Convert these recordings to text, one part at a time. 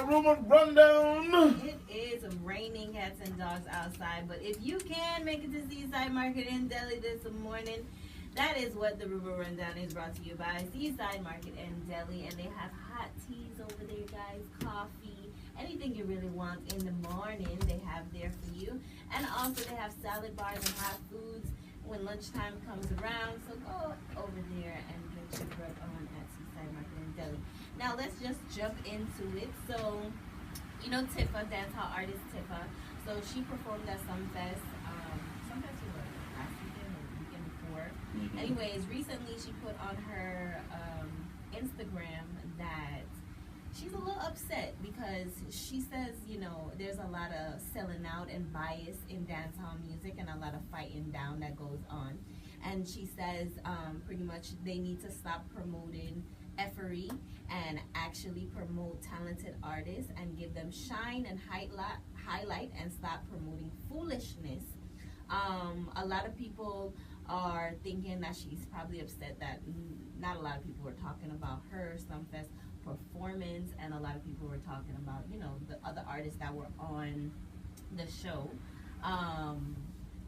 Seaside Rumor Rundown. It is raining cats and dogs outside, but if you can make it to Seaside Market in Delhi this morning, that is what the Rumor Rundown is brought to you by Seaside Market in Delhi, and they have hot teas over there, guys, coffee, anything you really want in the morning, they have there for you. And also they have salad bars and hot foods when lunchtime comes around, so go over there and get your grub on at Seaside Market in Delhi. Now let's just jump into it. So, you know Tifa, dancehall artist Tifa. So she performed at Sumfest. Sumfest was last weekend or the weekend before. Mm-hmm. Anyways, recently she put on her Instagram that she's a little upset because she says, you know, there's a lot of selling out and bias in dancehall music and a lot of fighting down that goes on. And she says pretty much they need to stop promoting effery and actually promote talented artists and give them shine and highlight and stop promoting foolishness. A lot of people are thinking that she's probably upset that not a lot of people were talking about her Sumfest performance, and a lot of people were talking about, you know, the other artists that were on the show.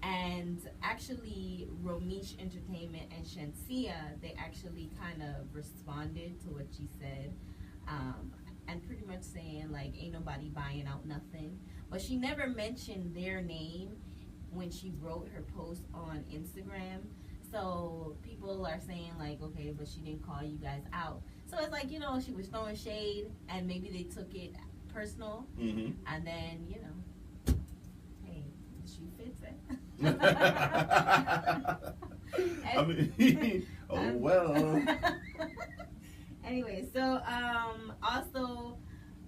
And actually Romeich Entertainment and Shensia, they actually kind of responded to what she said, and pretty much saying like ain't nobody buying out nothing, but she never mentioned their name when she wrote her post on Instagram. So people are saying like, okay, but she didn't call you guys out. So it's like, you know, she was throwing shade and maybe they took it personal. Mm-hmm. And then, you know, hey, she fits it. I mean, oh well. Anyway, so also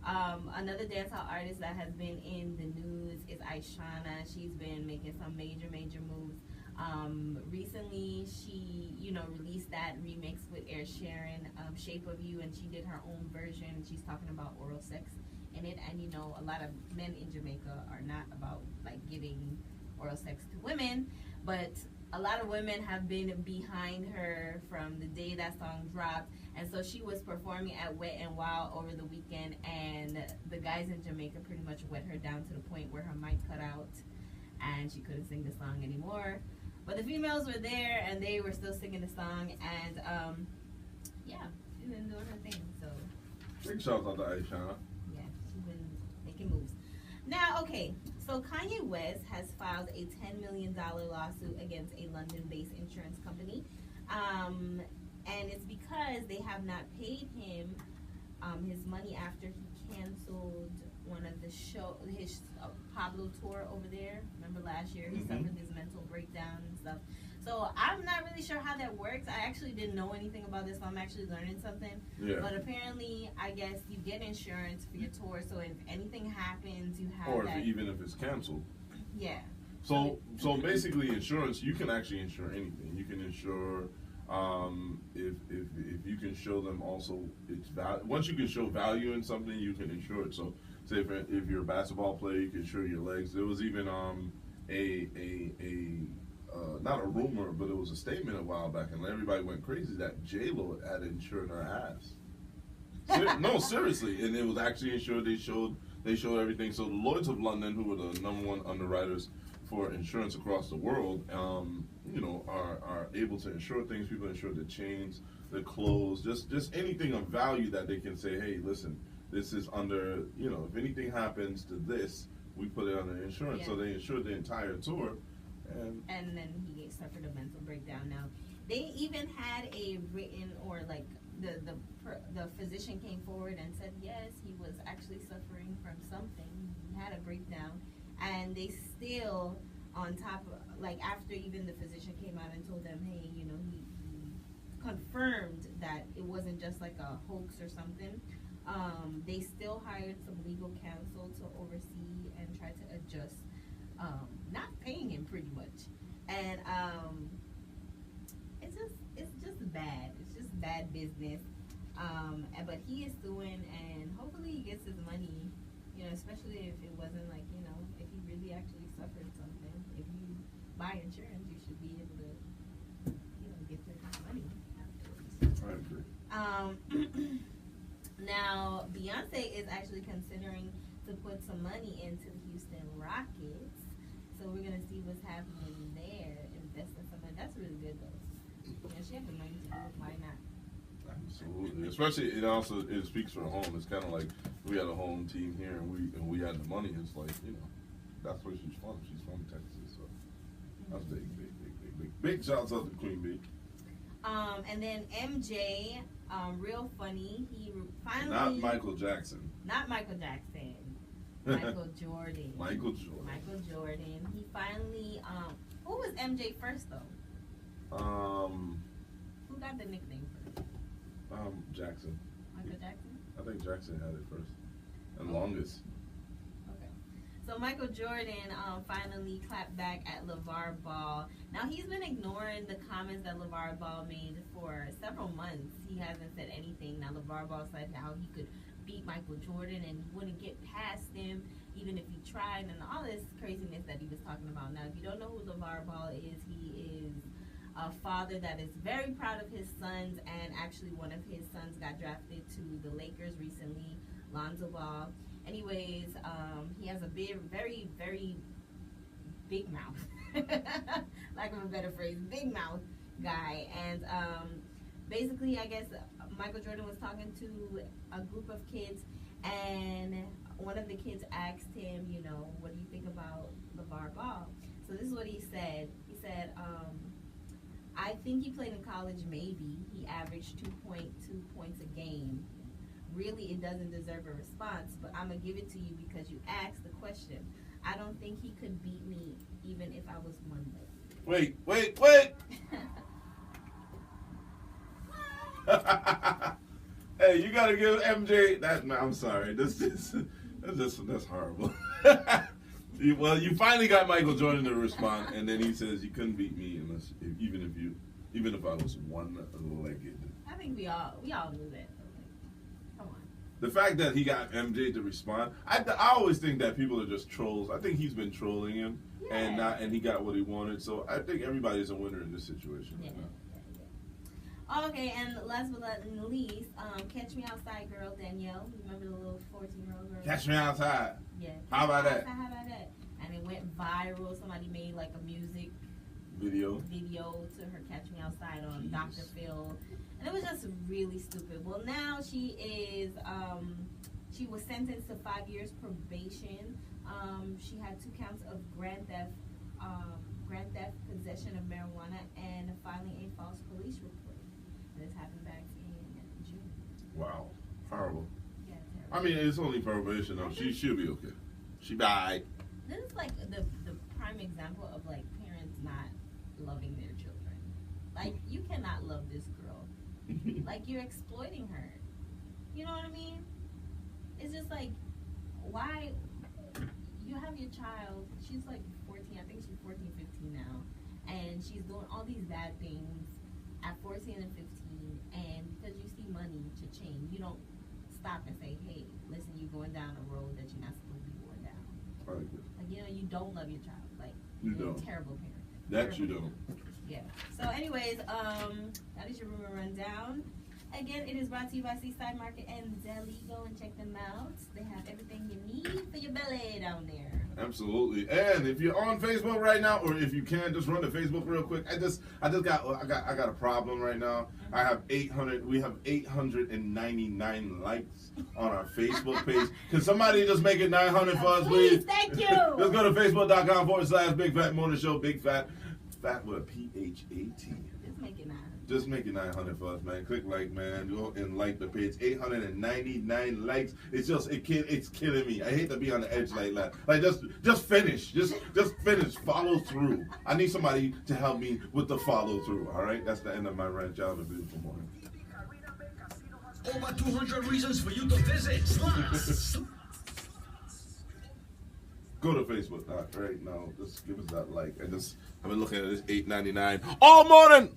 another dancehall artist that has been in the news is Aishana. She's been making some major moves. Recently she, you know, released that remix with Ed Sheeran, Shape of You, and she did her own version. She's talking about oral sex in it, and you know, a lot of men in Jamaica are not about like giving oral sex to women, but a lot of women have been behind her from the day that song dropped. And so she was performing at Wet and Wild over the weekend, and the guys in Jamaica pretty much wet her down to the point where her mic cut out and she couldn't sing the song anymore. But the females were there and they were still singing the song, and yeah, she's been doing her thing. So big shout out to Aishana. Yeah, she's been making moves. Now, okay, so Kanye West has filed a $10 million lawsuit against a London-based insurance company. And it's because they have not paid him his money after he canceled one of the his Pablo tour over there. Remember last year he suffered this mental breakdown and stuff. So I'm not really sure how that works. I actually didn't know anything about this, so I'm actually learning something. Yeah. But apparently, I guess you get insurance for your tour, so if anything happens, you have or even if it's canceled. Yeah. So basically, insurance, you can actually insure anything. You can insure if you can show them also its value. Once you can show value in something, you can insure it. So say if you're a basketball player, you can insure your legs. There was even not a rumor, but it was a statement a while back, and everybody went crazy that J-Lo had insured her ass. No, seriously, and it was actually insured. They showed everything. So the Lloyd's of London, who were the #1 underwriters for insurance across the world, you know, are able to insure things. People insure the chains, the clothes, just anything of value that they can say, hey, listen, this is under, you know, if anything happens to this, we put it under insurance. Yeah. So they insured the entire tour. And then he suffered a mental breakdown. Now, they even had a written, or like the physician came forward and said, yes, he was actually suffering from something. He had a breakdown. And they still, on top of, like, after even the physician came out and told them, hey, you know, he confirmed that it wasn't just like a hoax or something, they still hired some legal counsel to oversee and try to adjust, not paying him pretty much. And it's just bad. It's just bad business. But he is suing, and hopefully he gets his money, you know, especially if it wasn't like, you know, if he really actually suffered something. If you buy insurance, you should be able to, you know, get your money afterwards. I agree. Now, Beyonce is actually considering to put some money into the Houston Rockets. So we're going to see what's happening there. Invest in some money. That's really good, though. Yeah, she has the money to do it. Why not? Absolutely. Especially, it speaks for the home. It's kind of like we had a home team here and we had the money. It's like, that's where she's from. She's from Texas. So that's big. Big shouts out to Queen Bee. And then MJ, real funny. He finally. Not Michael Jackson. Not Michael Jackson. Michael Jordan. Michael Jordan. Michael Jordan. He finally. Who was MJ first though? Who got the nickname first? Jackson. Michael Jackson. I think Jackson had it first and longest. Okay. So Michael Jordan finally clapped back at LeVar Ball. Now he's been ignoring the comments that LeVar Ball made for several months. He hasn't said anything. Now LeVar Ball said how he could beat Michael Jordan and he wouldn't get past him even if he tried, and all this craziness that he was talking about. Now if you don't know who LeVar Ball is, he is a father that is very proud of his sons, and actually one of his sons got drafted to the Lakers recently, Lonzo Ball. Anyways, he has a very, very big mouth. Lack of a better phrase, big mouth guy. And basically, I guess Michael Jordan was talking to a group of kids, and one of the kids asked him, what do you think about LeVar Ball? So this is what he said. He said, I think he played in college, maybe. He averaged 2.2 points a game. Really, it doesn't deserve a response, but I'm going to give it to you because you asked the question. I don't think he could beat me even if I was one leg. Wait. Hey, you got to give MJ that. I'm sorry. That's horrible. Well, you finally got Michael Jordan to respond, and then he says you couldn't beat me even if I was one-legged. I think we all knew that. Come on. The fact that he got MJ to respond, I always think that people are just trolls. I think he's been trolling him, and he got what he wanted. So I think everybody's a winner in this situation right now. Okay, and last but not least, Catch Me Outside girl Danielle. Remember the little 14-year-old girl? Catch Me Outside. Yeah. How about that? And it went viral. Somebody made like a music video to her Catch Me Outside on Dr. Phil. And it was just really stupid. Well, now she was sentenced to 5 years probation. She had 2 counts of grand theft, possession of marijuana, and filing a false police report. This happened back in June. Wow. Horrible. Yeah, terrible. I mean, it's only probation, though. She'll be okay. She died. This is like the prime example of like parents not loving their children. Like, you cannot love this girl. Like, you're exploiting her. You know what I mean? It's just like, why? You have your child. She's like 14. I think she's 14, 15 now. And she's doing all these bad things at 14 and 15. And because you see money to change, you don't stop and say, hey, listen, you're going down a road that you're not supposed to be going down. Like, you don't love your child. Like, you're a terrible parent. That you don't. Yeah. So anyways, that is your rumor rundown. Again, it is brought to you by Seaside Market and Deli. Go and check them out. They have everything you need for your belly down there. Absolutely. And if you're on Facebook right now, or if you can, just run to Facebook real quick. I got a problem right now. We have 899 likes on our Facebook page. Can somebody just make it 900 for us, please? Thank you. Just go to facebook.com/Big Fat Morning Show. Big Fat with a PHAT. Just make it 900. Just make it 900 for us, man. Click like, man. Go and like the page. 899 likes. It's killing me. I hate to be on the edge like that. Like, just finish. Just finish. Follow through. I need somebody to help me with the follow through. All right. That's the end of my rant. Y'all have a beautiful morning. Over 200 reasons for you to visit. Go to Facebook right now. Just give us that like. I've been looking at this $8.99 all morning.